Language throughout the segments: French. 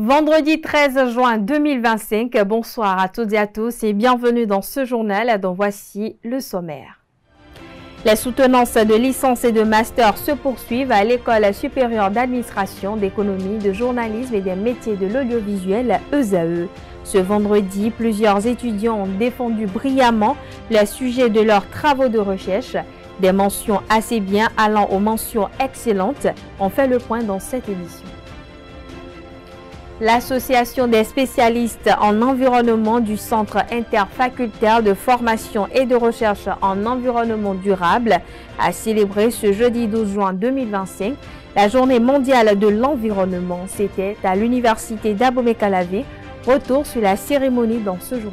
Vendredi 13 juin 2025, bonsoir à toutes et à tous et bienvenue dans ce journal dont voici le sommaire. Les soutenances de licence et de master se poursuivent à l'École supérieure d'administration, d'économie, de journalisme et des métiers de l'audiovisuel ESAE. Ce vendredi, plusieurs étudiants ont défendu brillamment le sujet de leurs travaux de recherche. Des mentions assez bien allant aux mentions excellentes. On fait le point dans cette édition. L'Association des spécialistes en environnement du Centre interfacultaire de formation et de recherche en environnement durable a célébré ce jeudi 12 juin 2025 la journée mondiale de l'environnement. C'était à l'université d'Abomey-Calavi. Retour sur la cérémonie dans ce journal.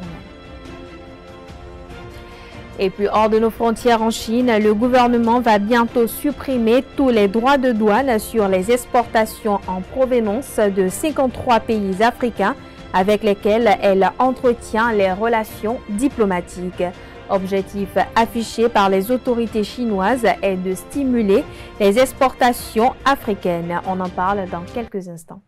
Et puis hors de nos frontières en Chine, le gouvernement va bientôt supprimer tous les droits de douane sur les exportations en provenance de 53 pays africains avec lesquels elle entretient les relations diplomatiques. Objectif affiché par les autorités chinoises est de stimuler les exportations africaines. On en parle dans quelques instants.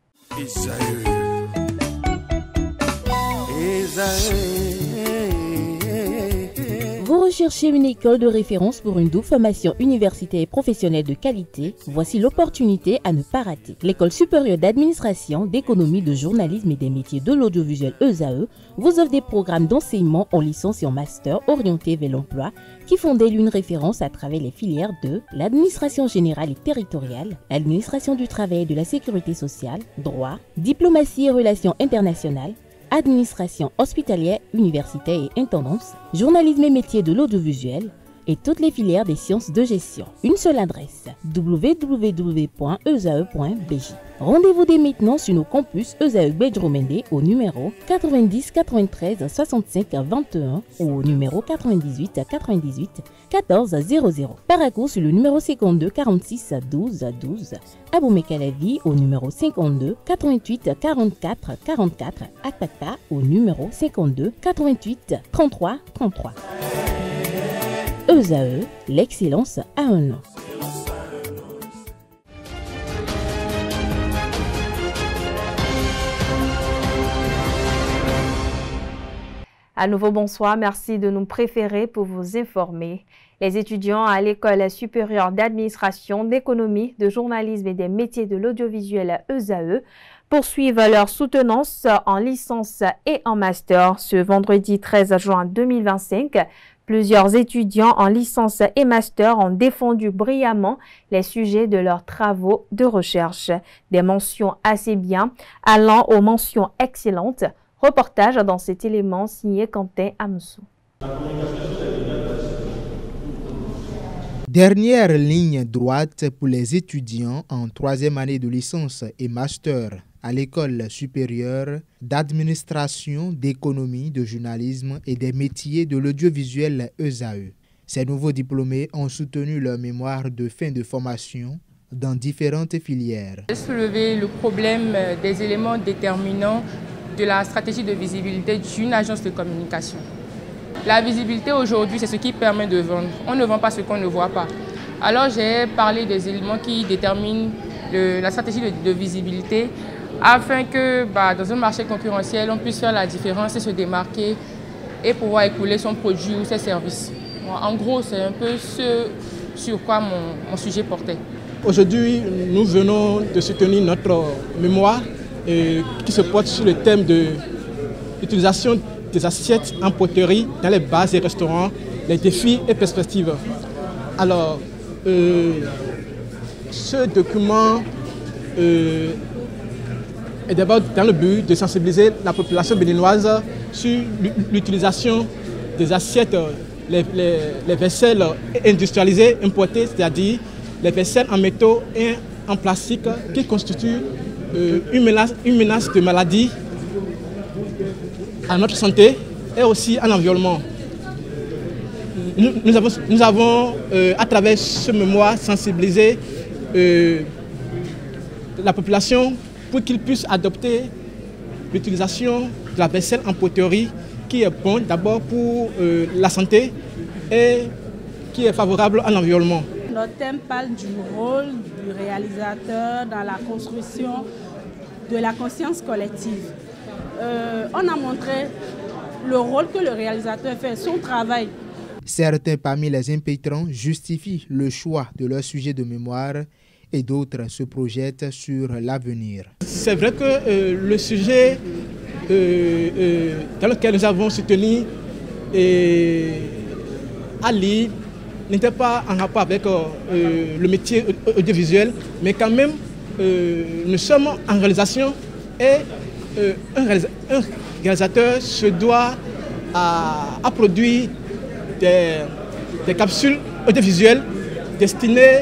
Vous recherchez une école de référence pour une double formation universitaire et professionnelle de qualité? Voici l'opportunité à ne pas rater. L'École supérieure d'administration, d'économie, de journalisme et des métiers de l'audiovisuel ESAE vous offre des programmes d'enseignement en licence et en master orientés vers l'emploi qui font d'elle une référence à travers les filières de l'administration générale et territoriale, l'administration du travail et de la sécurité sociale, droit, diplomatie et relations internationales, administration hospitalière, universitaire et intendance, journalisme et métiers de l'audiovisuel et toutes les filières des sciences de gestion. Une seule adresse, www.esae.bj. Rendez-vous dès maintenant sur nos campus ESAE Bedjromende au numéro 90 93 65 21 ou au numéro 98 98 14 00. Paracourt sur le numéro 52 46 12 12. Abomey-Calavi au numéro 52 88 44 44. Akpata au numéro 52 88 33 33. ESAE, l'excellence à un nom. À nouveau, bonsoir. Merci de nous préférer pour vous informer. Les étudiants à l'École supérieure d'administration, d'économie, de journalisme et des métiers de l'audiovisuel ESAE poursuivent leur soutenance en licence et en master. Ce vendredi 13 juin 2025, plusieurs étudiants en licence et master ont défendu brillamment les sujets de leurs travaux de recherche. Des mentions assez bien allant aux mentions excellentes. Reportage dans cet élément signé Quentin Amsou. Dernière ligne droite pour les étudiants en troisième année de licence et master à l'École supérieure d'administration, d'économie, de journalisme et des métiers de l'audiovisuel ESAE. Ces nouveaux diplômés ont soutenu leur mémoire de fin de formation dans différentes filières. J'ai soulevé le problème des éléments déterminants de la stratégie de visibilité d'une agence de communication. La visibilité aujourd'hui, c'est ce qui permet de vendre. On ne vend pas ce qu'on ne voit pas. Alors j'ai parlé des éléments qui déterminent la stratégie de visibilité afin que dans un marché concurrentiel, on puisse faire la différence et se démarquer et pouvoir écouler son produit ou ses services. En gros, c'est un peu ce sur quoi mon sujet portait. Aujourd'hui, nous venons de soutenir notre mémoire qui se porte sur le thème de l'utilisation des assiettes en poterie dans les bars et restaurants, les défis et perspectives. Alors, ce document est d'abord dans le but de sensibiliser la population béninoise sur l'utilisation des assiettes, les vaisselles industrialisées importées, c'est-à-dire les vaisselles en métaux et en plastique qui constituent une menace de maladie à notre santé et aussi à l'environnement. Nous avons à travers ce mémoire, sensibilisé la population pour qu'ils puissent adopter l'utilisation de la vaisselle en poterie qui est bon d'abord pour la santé et qui est favorable à l'environnement. Notre thème parle du rôle du réalisateur dans la construction de la conscience collective. On a montré le rôle que le réalisateur fait, son travail. Certains parmi les impétrants justifient le choix de leur sujet de mémoire et d'autres se projettent sur l'avenir. C'est vrai que le sujet dans lequel nous avons soutenu Ali n'était pas en rapport avec le métier audiovisuel, mais quand même nous sommes en réalisation et un réalisateur se doit à produire des capsules audiovisuelles destinées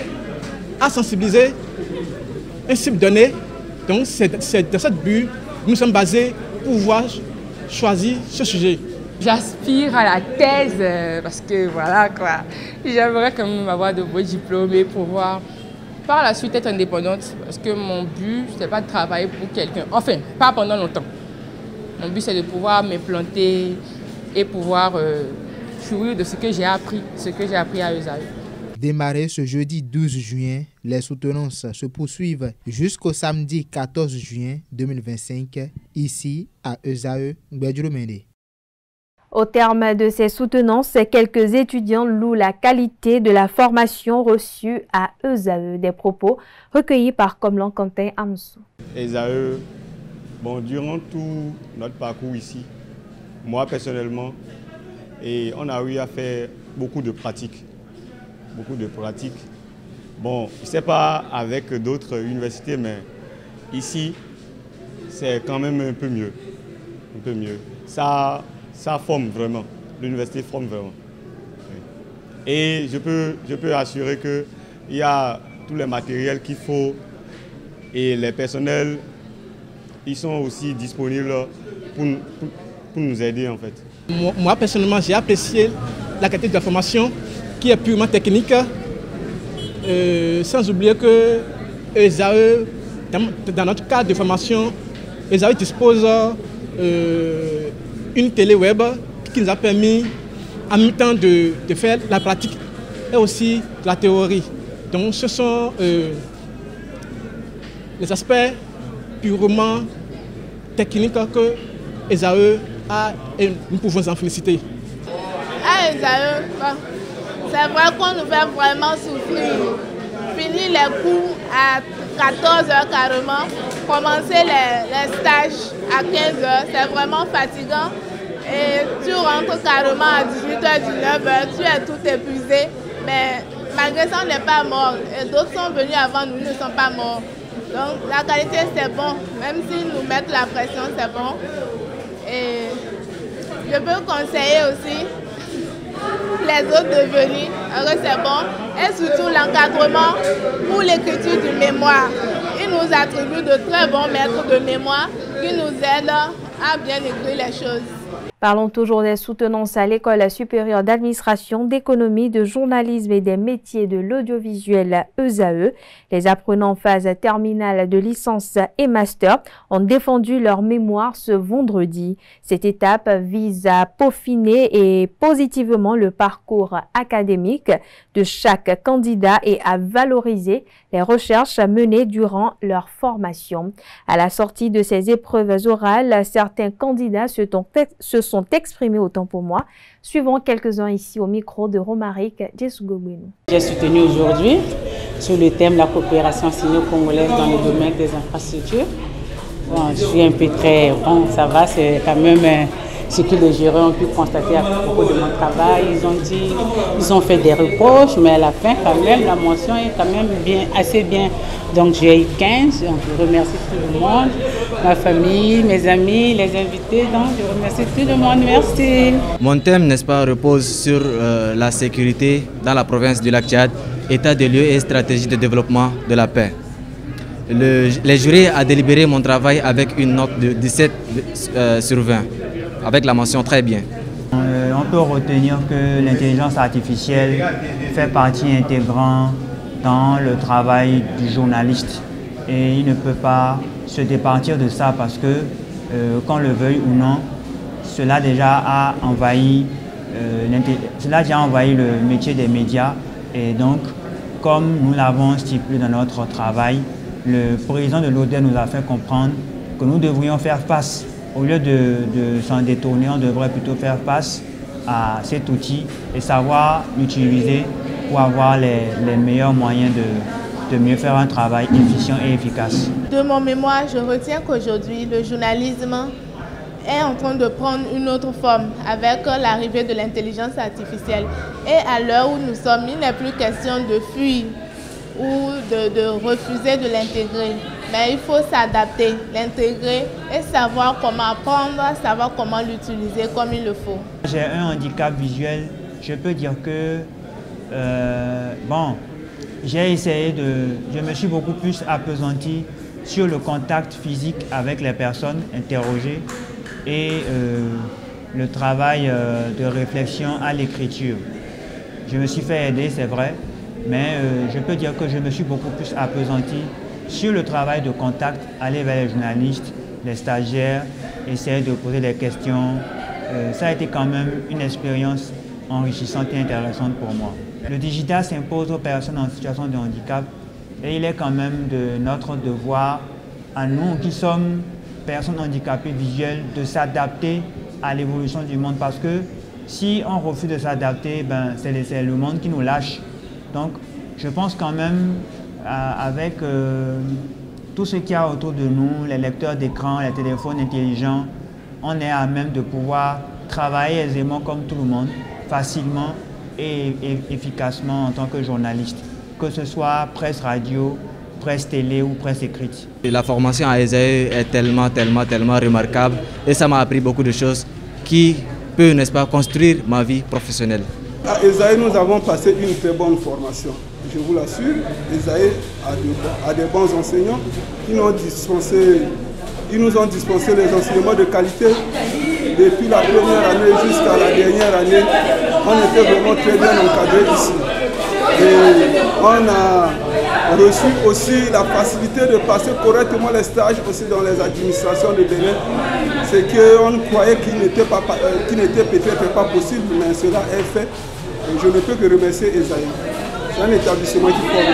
à sensibiliser un cible donné. Donc c'est dans cette but que nous sommes basés pour pouvoir choisir ce sujet. J'aspire à la thèse parce que voilà quoi, j'aimerais quand même avoir de beaux diplômes et pouvoir par la suite être indépendante parce que mon but c'est pas de travailler pour quelqu'un, enfin pas pendant longtemps. Mon but c'est de pouvoir m'implanter et pouvoir jouir de ce que j'ai appris à ESAE. Démarré ce jeudi 12 juin, les soutenances se poursuivent jusqu'au samedi 14 juin 2025, ici à ESAE Gbedjoumene. Au terme de ces soutenances, quelques étudiants louent la qualité de la formation reçue à ESAE. Des propos recueillis par Komlan Quentin Amsou. ESAE, bon, durant tout notre parcours ici, moi personnellement, et on a eu à faire beaucoup de pratiques. Bon, je ne sais pas avec d'autres universités, mais ici, c'est quand même un peu mieux. Ça forme vraiment. L'université forme vraiment. Et je peux assurer qu'il y a tous les matériels qu'il faut et les personnels, ils sont aussi disponibles pour nous aider en fait. Moi personnellement, j'ai apprécié la qualité de la formation qui est purement technique, sans oublier que ESAE, dans notre cadre de formation, ESAE dispose une télé web qui nous a permis en même temps de faire la pratique et aussi la théorie. Donc ce sont les aspects purement techniques que ESAE a et nous pouvons en féliciter. À ESAE, c'est vrai qu'on nous fait vraiment souffrir. Finir les cours à 14 h carrément, commencer les stages à 15 h, c'est vraiment fatigant. Et tu rentres carrément à 18 h, 19 h, tu es tout épuisé. Mais malgré ça, on n'est pas mort. Et d'autres sont venus avant nous, ils ne sont pas morts. Donc la qualité c'est bon, même s'ils nous mettent la pression, c'est bon. Et je peux conseiller aussi les autres de venir, c'est bon. Et surtout l'encadrement pour l'écriture du mémoire. Ils nous attribuent de très bons maîtres de mémoire qui nous aident à bien écrire les choses. Parlons toujours des soutenances à l'École supérieure d'administration, d'économie, de journalisme et des métiers de l'audiovisuel ESAE. Les apprenants en phase terminale de licence et master ont défendu leur mémoire ce vendredi. Cette étape vise à peaufiner et positivement le parcours académique de chaque candidat et à valoriser les recherches menées durant leur formation. À la sortie de ces épreuves orales, certains candidats se sont exprimés, autant pour moi. Suivons quelques-uns ici au micro de Romaric Djesugobwenu. J'ai soutenu aujourd'hui sur le thème de la coopération sino-congolaise dans le domaine des infrastructures. Bon, je suis un peu très bon, ça va, c'est quand même ce que les jurés ont pu constater à propos de mon travail. Ils ont fait des reproches, mais à la fin, quand même, la mention est quand même assez bien. Donc j'ai eu 15, donc je remercie tout le monde, ma famille, mes amis, les invités, donc je remercie tout le monde, merci. Mon thème, n'est-ce pas, repose sur la sécurité dans la province du Lac-Tchad, état de lieu et stratégie de développement de la paix. Les jurés ont délibéré mon travail avec une note de 17 sur 20, avec la mention très bien. On peut retenir que l'intelligence artificielle fait partie intégrante dans le travail du journaliste et il ne peut pas se départir de ça parce que, qu'on le veuille ou non, cela a déjà envahi le métier des médias et donc, comme nous l'avons stipulé dans notre travail, le président de l'ODER nous a fait comprendre que nous devrions faire face. Au lieu de s'en détourner, on devrait plutôt faire face à cet outil et savoir l'utiliser pour avoir les meilleurs moyens de mieux faire un travail efficient et efficace. De mon mémoire, je retiens qu'aujourd'hui, le journalisme est en train de prendre une autre forme avec l'arrivée de l'intelligence artificielle. Et à l'heure où nous sommes, il n'est plus question de fuir ou de refuser de l'intégrer. Mais il faut s'adapter, l'intégrer et savoir comment apprendre, savoir comment l'utiliser comme il le faut. J'ai un handicap visuel. Je peux dire que, j'ai essayé je me suis beaucoup plus appesanti sur le contact physique avec les personnes interrogées et le travail de réflexion à l'écriture. Je me suis fait aider, c'est vrai, mais je peux dire que je me suis beaucoup plus appesanti sur le travail de contact, aller vers les journalistes, les stagiaires, essayer de poser des questions. Ça a été quand même une expérience enrichissante et intéressante pour moi. Le digital s'impose aux personnes en situation de handicap et il est quand même de notre devoir à nous qui sommes personnes handicapées visuelles de s'adapter à l'évolution du monde parce que si on refuse de s'adapter, c'est le monde qui nous lâche. Donc je pense quand même avec tout ce qu'il y a autour de nous, les lecteurs d'écran, les téléphones intelligents, on est à même de pouvoir travailler aisément comme tout le monde, facilement et efficacement en tant que journaliste, que ce soit presse radio, presse télé ou presse écrite. La formation à ESAE est tellement remarquable et ça m'a appris beaucoup de choses qui peuvent, n'est-ce pas, construire ma vie professionnelle. À ESAE, nous avons passé une très bonne formation. Je vous l'assure, ESAE a des bons enseignants qui nous ont dispensé les enseignements de qualité. Depuis la première année jusqu'à la dernière année, on était vraiment très bien encadrés ici. Et on a reçu aussi la facilité de passer correctement les stages aussi dans les administrations de Bénin. Ce qu'on croyait qu'il n'était peut-être pas possible, mais cela est fait. Et je ne peux que remercier ESAE. C'est un établissement qui forme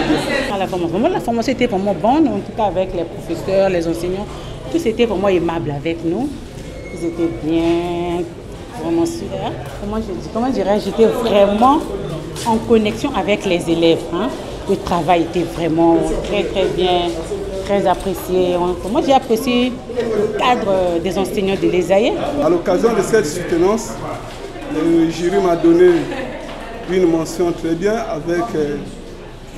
bien. La formation était vraiment bonne, en tout cas avec les professeurs, les enseignants. Tous étaient vraiment aimables avec nous. Ils étaient bien, vraiment super. Comment dirais-je, j'étais vraiment en connexion avec les élèves. Le travail était vraiment très bien, très apprécié. Moi j'ai apprécié le cadre des enseignants de l'ESAE. À l'occasion de cette soutenance, le jury m'a donné une mention très bien avec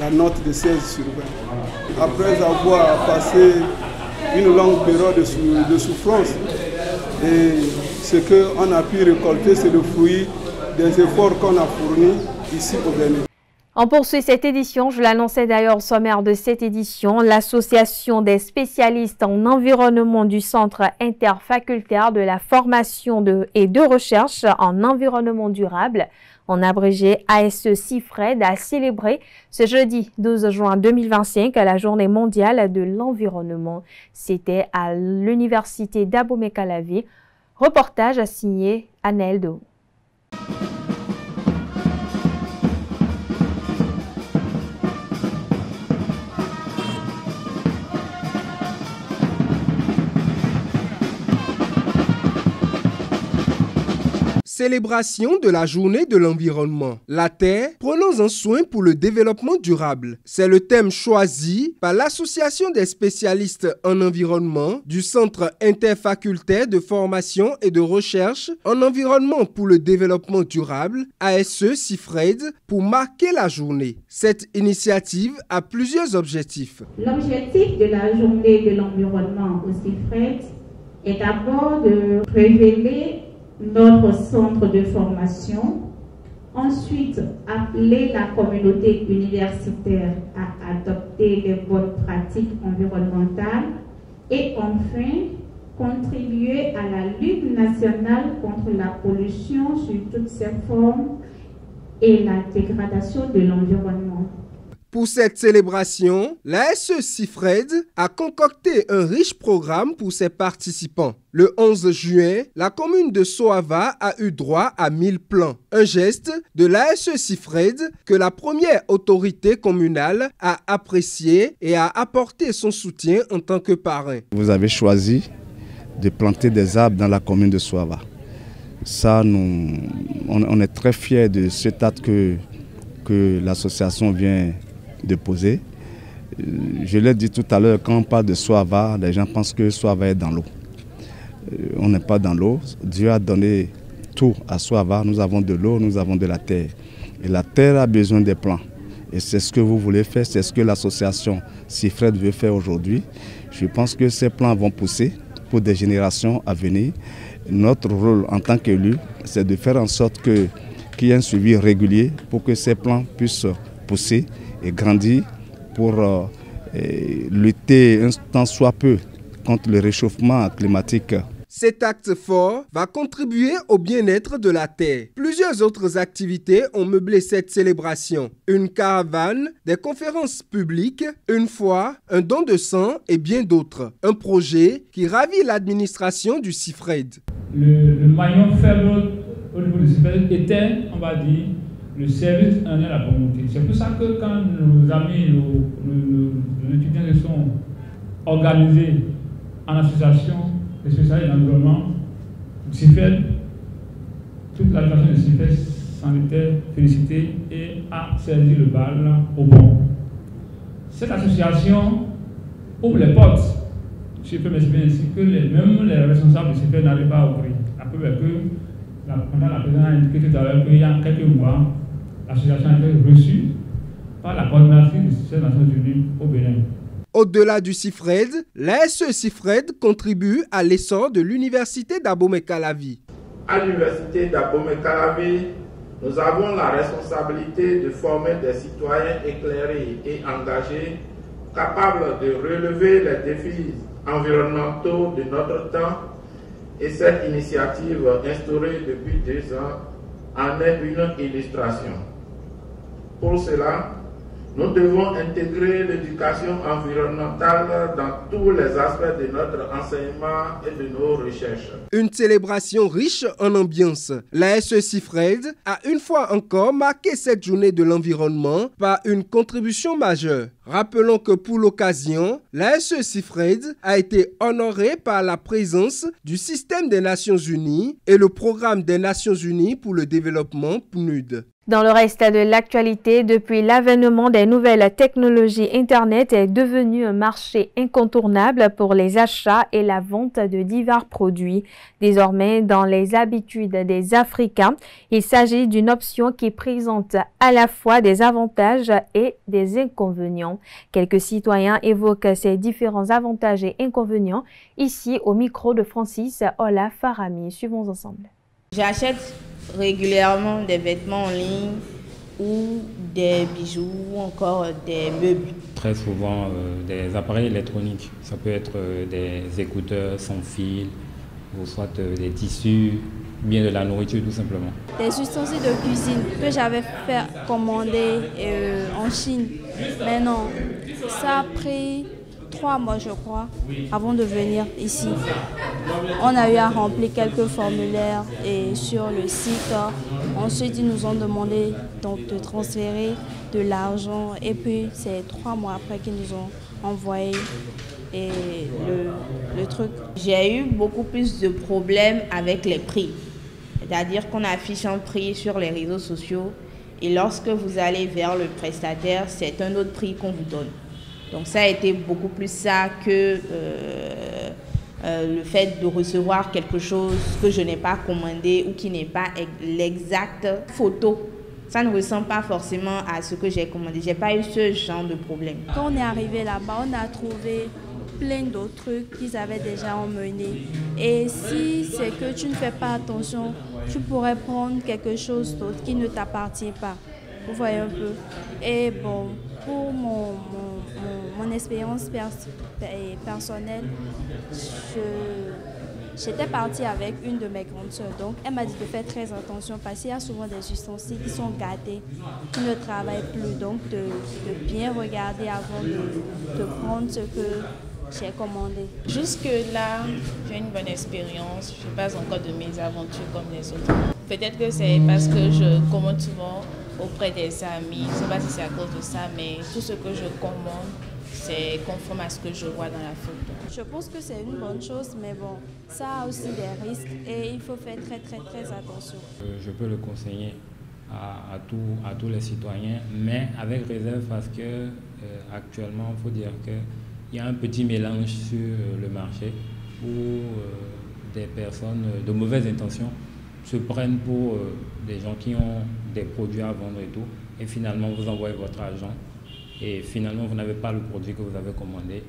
la note de 16 sur 20. Après avoir passé une longue période de souffrance, et ce qu'on a pu récolter, c'est le fruit des efforts qu'on a fournis ici au Bénin. On poursuit cette édition, je l'annonçais d'ailleurs au sommaire de cette édition, l'association des spécialistes en environnement du Centre interfacultaire de la formation et de recherche en environnement durable, en abrégé ASE CIFRED, a célébré ce jeudi 12 juin 2025 la journée mondiale de l'environnement. C'était à l'université d'Abomey-Calavi. Reportage signé Anel Do. Célébration de la journée de l'environnement. La Terre, prenons-en soin pour le développement durable. C'est le thème choisi par l'Association des spécialistes en environnement du Centre interfacultaire de formation et de recherche en environnement pour le développement durable, ASE CIFRED, pour marquer la journée. Cette initiative a plusieurs objectifs. L'objectif de la journée de l'environnement au CIFRED est d'abord de révéler notre centre de formation, ensuite appeler la communauté universitaire à adopter les bonnes pratiques environnementales et enfin contribuer à la lutte nationale contre la pollution sous toutes ses formes et la dégradation de l'environnement. Pour cette célébration, la SE CIFRED a concocté un riche programme pour ses participants. Le 11 juin, la commune de Soava a eu droit à 1000 plants. Un geste de la SE CIFRED que la première autorité communale a apprécié et a apporté son soutien en tant que parrain. Vous avez choisi de planter des arbres dans la commune de Soava. Ça, on est très fiers de cet acte que l'association vient de poser. Je l'ai dit tout à l'heure, quand on parle de Soava, les gens pensent que Soava est dans l'eau. On n'est pas dans l'eau. Dieu a donné tout à Soava. Nous avons de l'eau, nous avons de la terre. Et la terre a besoin des plants. Et c'est ce que vous voulez faire, c'est ce que l'association CIFRED veut faire aujourd'hui. Je pense que ces plants vont pousser pour des générations à venir. Notre rôle en tant qu'élu, c'est de faire en sorte qu'il y ait un suivi régulier pour que ces plants puissent pousser et grandir pour lutter un tant soit peu contre le réchauffement climatique. Cet acte fort va contribuer au bien-être de la terre. Plusieurs autres activités ont meublé cette célébration. Une caravane, des conférences publiques, une foire, un don de sang et bien d'autres. Un projet qui ravit l'administration du CIFRED. Le maillon faible au niveau du CIFRED était, on va dire, le service à la communauté. C'est pour ça que quand nos amis, nos étudiants se sont organisés en association, les spécialistes de l'environnement, CIFRED, toute l'administration de CIFRED s'en était félicitée et a servi le bal au bon. Cette association ouvre les portes, je peux m'exprimer ainsi, que même les responsables de CIFRED n'arrivent pas à ouvrir. La preuve est que, pendant la présidente a indiqué tout à l'heure qu'il y a quelques mois, l'association a été reçue par la coordinatrice des Nations Unies au Bénin. Au-delà du CIFRED, la SE CIFRED contribue à l'essor de l'université d'Abomey-Calavi. À l'université d'Abomey-Calavi, nous avons la responsabilité de former des citoyens éclairés et engagés, capables de relever les défis environnementaux de notre temps, et cette initiative instaurée depuis 2 ans en est une illustration. Pour cela, nous devons intégrer l'éducation environnementale dans tous les aspects de notre enseignement et de nos recherches. Une célébration riche en ambiance. La SE CIFRED a une fois encore marqué cette journée de l'environnement par une contribution majeure. Rappelons que pour l'occasion, la SE CIFRED a été honorée par la présence du Système des Nations Unies et le Programme des Nations Unies pour le développement PNUD. Dans le reste de l'actualité, depuis l'avènement des nouvelles technologies, Internet est devenu un marché incontournable pour les achats et la vente de divers produits. Désormais, dans les habitudes des Africains, il s'agit d'une option qui présente à la fois des avantages et des inconvénients. Quelques citoyens évoquent ces différents avantages et inconvénients ici au micro de Francis Ola Farami. Suivons ensemble. J'achète régulièrement des vêtements en ligne ou des bijoux ou encore des meubles. Très souvent des appareils électroniques. Ça peut être des écouteurs sans fil ou soit des tissus, bien de la nourriture tout simplement. Des ustensiles de cuisine que j'avais fait commander en Chine. Mais non, ça a pris 3 mois je crois avant de venir ici. On a eu à remplir quelques formulaires et sur le site. Ensuite, ils nous ont demandé donc de transférer de l'argent et puis c'est 3 mois après qu'ils nous ont envoyé le truc. J'ai eu beaucoup plus de problèmes avec les prix. C'est-à-dire qu'on affiche un prix sur les réseaux sociaux et lorsque vous allez vers le prestataire, c'est un autre prix qu'on vous donne. Donc ça a été beaucoup plus ça que le fait de recevoir quelque chose que je n'ai pas commandé ou qui n'est pas l'exacte photo. Ça ne ressemble pas forcément à ce que j'ai commandé. Je n'ai pas eu ce genre de problème. Quand on est arrivé là-bas, on a trouvé plein d'autres trucs qu'ils avaient déjà emmenés. Et si c'est que tu ne fais pas attention, tu pourrais prendre quelque chose d'autre qui ne t'appartient pas. Vous voyez un peu. Et bon, pour mon expérience personnelle, J'étais partie avec une de mes grandes sœurs, donc elle m'a dit de faire très attention parce qu'il y a souvent des ustensiles qui sont gâtés, qui ne travaillent plus, donc de bien regarder avant de prendre ce que j'ai commandé. Jusque-là, j'ai une bonne expérience, je passe encore de mes aventures comme les autres. Peut-être que c'est parce que je commande souvent auprès des amis, je ne sais pas si c'est à cause de ça, mais tout ce que je commande, c'est conforme à ce que je vois dans la photo. Je pense que c'est une bonne chose, mais bon, ça a aussi des risques et il faut faire très attention. Je peux le conseiller à tous les citoyens, mais avec réserve parce que actuellement, il faut dire qu'il y a un petit mélange sur le marché où des personnes de mauvaises intentions se prennent pour des gens qui ont des produits à vendre et tout, et finalement vous envoyez votre argent et finalement vous n'avez pas le produit que vous avez commandé,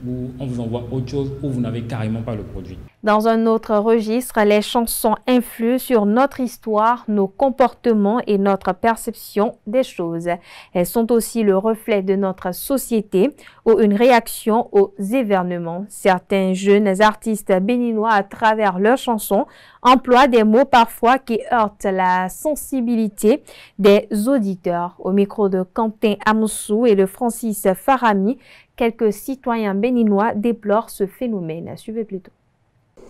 ou on vous envoie autre chose où vous n'avez carrément pas le produit. Dans un autre registre, les chansons influent sur notre histoire, nos comportements et notre perception des choses. Elles sont aussi le reflet de notre société ou une réaction aux événements. Certains jeunes artistes béninois, à travers leurs chansons, emploient des mots parfois qui heurtent la sensibilité des auditeurs. Au micro de Quentin Amoussou et de Francis Farami, quelques citoyens béninois déplorent ce phénomène. Suivez plutôt.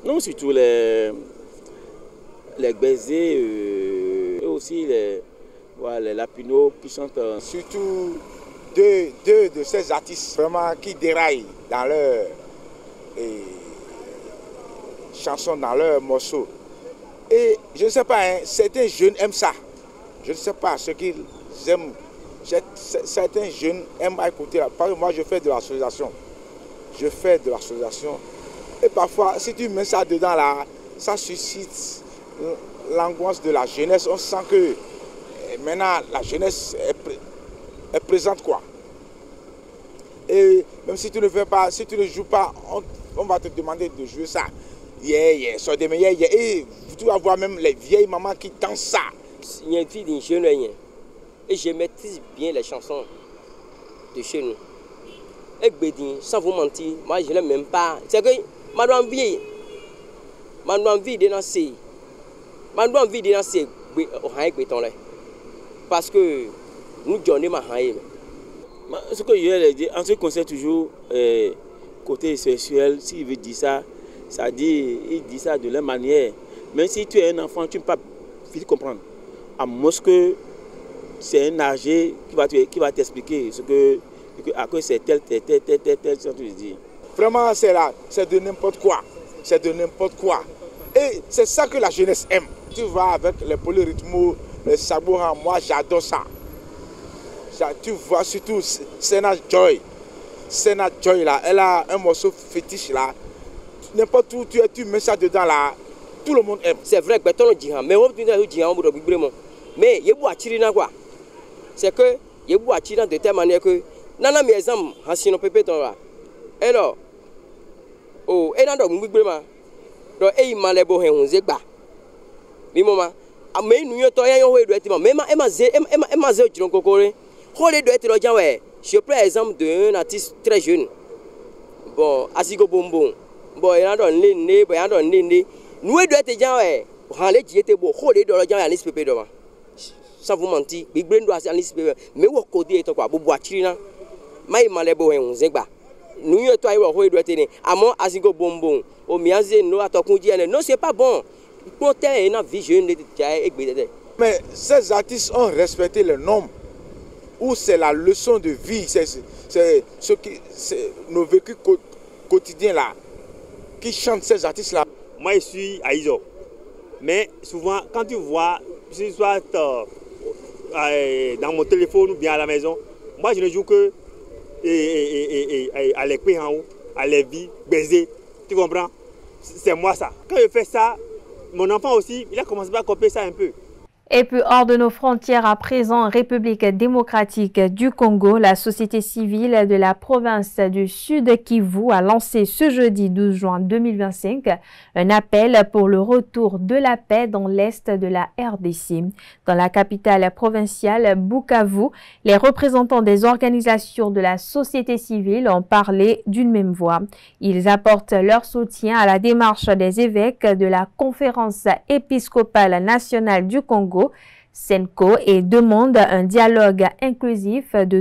Non, surtout les baisers et aussi les lapinots qui chantent. Surtout deux de ces artistes vraiment qui déraillent dans leurs chansons, dans leurs morceaux. Et je ne sais pas, hein, certains jeunes aiment ça. Je ne sais pas ce qu'ils aiment. Certains jeunes aiment écouter. Parce que moi, je fais de la sonorisation. Et parfois, si tu mets ça dedans, là, ça suscite l'angoisse de la jeunesse. On sent que maintenant, la jeunesse est présente, quoi. Et même si tu ne fais pas, si tu ne joues pas, on va te demander de jouer ça. So et tu vas voir même les vieilles mamans qui dansent ça. Il y a une fille d'une jeune et je maîtrise bien les chansons de chez nous. Et Bédin, sans vous mentir, moi je ne l'aime même pas. C'est que envie de danser. Parce que nous donnons ma haine. Ce que je dis, en ce qui concerne toujours côté sexuel, s'il veut dire ça, ça dit, il dit ça de la manière. Même si tu es un enfant, tu ne peux pas vite comprendre. À Moscou, c'est un âgé qui va t'expliquer ce que c'est tel, ça tu dis. Vraiment, c'est de n'importe quoi. C'est de n'importe quoi. Et c'est ça que la jeunesse aime. Tu vas avec les polyrythmos, les sabots, moi j'adore ça. Tu vois surtout Sena Joy. Sena Joy là, elle a un morceau fétiche là. N'importe où tu mets ça dedans là, tout le monde aime. C'est vrai que tu dis, mais on dit mais il y a quoi. C'est que il y a de telle manière que nana mes exemple hasino pepe ton là. Alors oh et dans donc vraiment donc et il m'a les beaux hen zegba. Mi mama mais nous yo to ya yo do etima mais ema ze jiron kokore. Holé do etiro jan ouais. Je prends l'exemple d'un artiste très jeune. Bon, Asigo Bonbon. Bon, il y a un né, il y a un né. Nous doit être jan ouais. Holé diete bo, holé do jan ya pepe do. Sans vous mentir, Big Brain doit aller mais où côté est quoi, bobo achirina. Mai malebo hen zegba. Nous yo to ayo ho doit être. Amo Asigo Bonbon. O miaze no atokunji ene. Non, c'est pas bon. Mais ces artistes ont respecté les normes où c'est la leçon de vie, c'est nos vécus quotidiens là qui chantent ces artistes là. Moi je suis à Iso, mais souvent quand tu vois, si soit dans mon téléphone ou bien à la maison, moi je ne joue que à l'écrit en haut, à les vies, baiser, tu comprends? C'est moi ça. Quand je fais ça, mon enfant aussi, il a commencé à copier ça un peu. Et puis hors de nos frontières à présent, en République démocratique du Congo, la société civile de la province du Sud Kivu a lancé ce jeudi 12 juin 2025 un appel pour le retour de la paix dans l'est de la RDC. Dans la capitale provinciale Bukavu, les représentants des organisations de la société civile ont parlé d'une même voix. Ils apportent leur soutien à la démarche des évêques de la Conférence épiscopale nationale du Congo, SENCO, et demande un dialogue inclusif de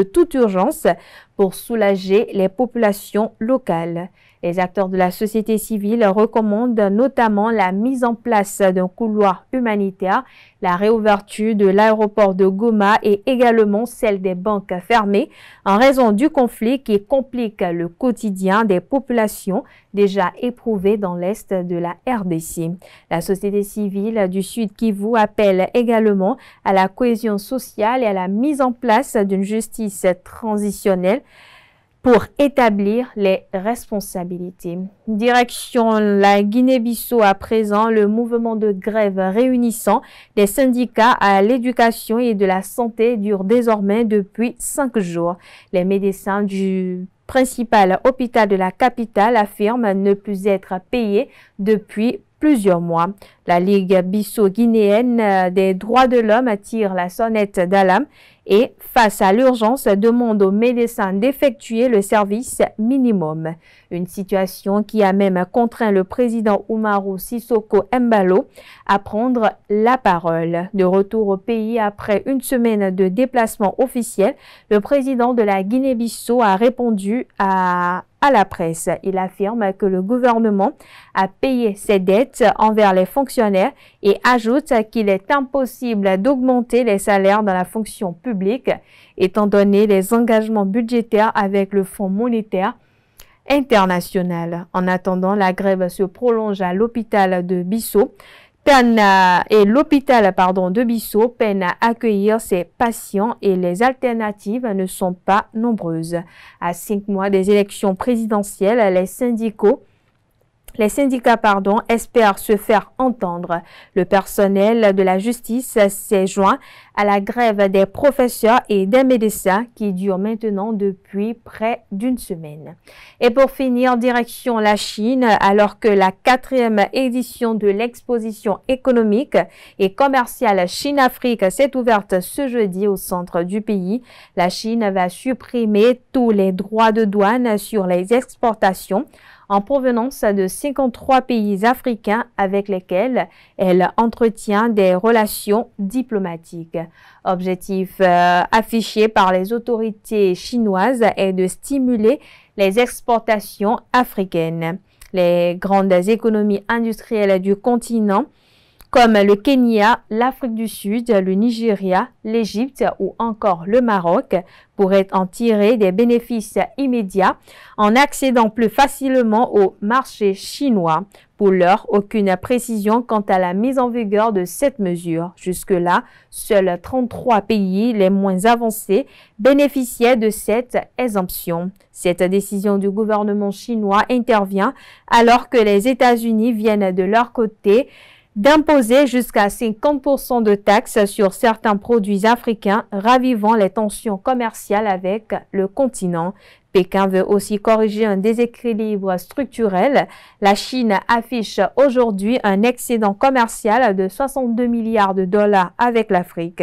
toute urgence pour soulager les populations locales. Les acteurs de la société civile recommandent notamment la mise en place d'un couloir humanitaire, la réouverture de l'aéroport de Goma et également celle des banques fermées en raison du conflit qui complique le quotidien des populations déjà éprouvées dans l'est de la RDC. La société civile du Sud Kivu appelle également à la cohésion sociale et à la mise en place d'une justice transitionnelle pour établir les responsabilités. Direction la Guinée-Bissau à présent, le mouvement de grève réunissant des syndicats à l'éducation et de la santé dure désormais depuis 5 jours. Les médecins du principal hôpital de la capitale affirment ne plus être payés depuis plusieurs mois. La Ligue bissau-guinéenne des droits de l'homme tire la sonnette d'alarme et, face à l'urgence, demande aux médecins d'effectuer le service minimum. Une situation qui a même contraint le président Umaru Sissoko Embalo à prendre la parole. De retour au pays après une semaine de déplacement officiel, le président de la Guinée-Bissau a répondu à la presse. Il affirme que le gouvernement a payé ses dettes envers les fonctionnaires et ajoute qu'il est impossible d'augmenter les salaires dans la fonction publique étant donné les engagements budgétaires avec le Fonds monétaire international. En attendant, la grève se prolonge à l'hôpital de Bissau. L'hôpital de Bissau peine à accueillir ses patients et les alternatives ne sont pas nombreuses. À 5 mois des élections présidentielles, les syndicats espèrent se faire entendre. Le personnel de la justice s'est joint à la grève des professeurs et des médecins qui dure maintenant depuis près d'une semaine. Et pour finir, direction la Chine, alors que la 4e édition de l'exposition économique et commerciale Chine-Afrique s'est ouverte ce jeudi au centre du pays, la Chine va supprimer tous les droits de douane sur les exportations en provenance de 53 pays africains avec lesquels elle entretient des relations diplomatiques. Objectif affiché par les autorités chinoises est de stimuler les exportations africaines. Les grandes économies industrielles du continent, comme le Kenya, l'Afrique du Sud, le Nigeria, l'Égypte ou encore le Maroc, pourraient en tirer des bénéfices immédiats en accédant plus facilement au marché chinois. Pour l'heure, aucune précision quant à la mise en vigueur de cette mesure. Jusque-là, seuls 33 pays les moins avancés bénéficiaient de cette exemption. Cette décision du gouvernement chinois intervient alors que les États-Unis viennent de leur côté d'imposer jusqu'à 50% de taxes sur certains produits africains, ravivant les tensions commerciales avec le continent. Pékin veut aussi corriger un déséquilibre structurel. La Chine affiche aujourd'hui un excédent commercial de 62 milliards de dollars avec l'Afrique.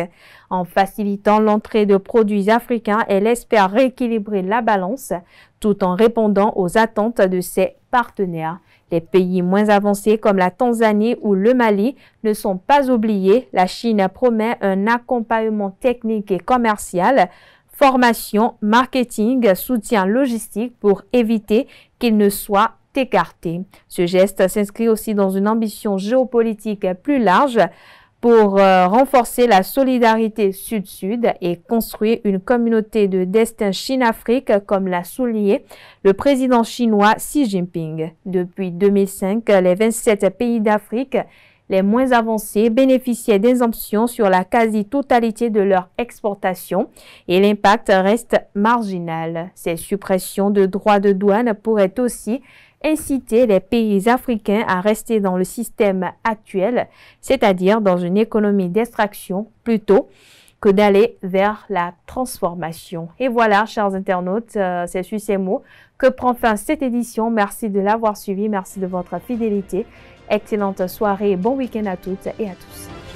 En facilitant l'entrée de produits africains, elle espère rééquilibrer la balance tout en répondant aux attentes de ses partenaires. Les pays moins avancés comme la Tanzanie ou le Mali ne sont pas oubliés. La Chine promet un accompagnement technique et commercial, formation, marketing, soutien logistique pour éviter qu'il ne soit écarté. Ce geste s'inscrit aussi dans une ambition géopolitique plus large pour renforcer la solidarité Sud-Sud et construire une communauté de destin Chine-Afrique, comme l'a souligné le président chinois Xi Jinping. Depuis 2005, les 27 pays d'Afrique les moins avancés bénéficiaient d'exemptions sur la quasi-totalité de leur exportation et l'impact reste marginal. Ces suppressions de droits de douane pourraient aussi inciter les pays africains à rester dans le système actuel, c'est-à-dire dans une économie d'extraction plutôt que d'aller vers la transformation. Et voilà, chers internautes, c'est sur ces mots que prend fin cette édition. Merci de l'avoir suivi, merci de votre fidélité. Excellente soirée et bon week-end à toutes et à tous.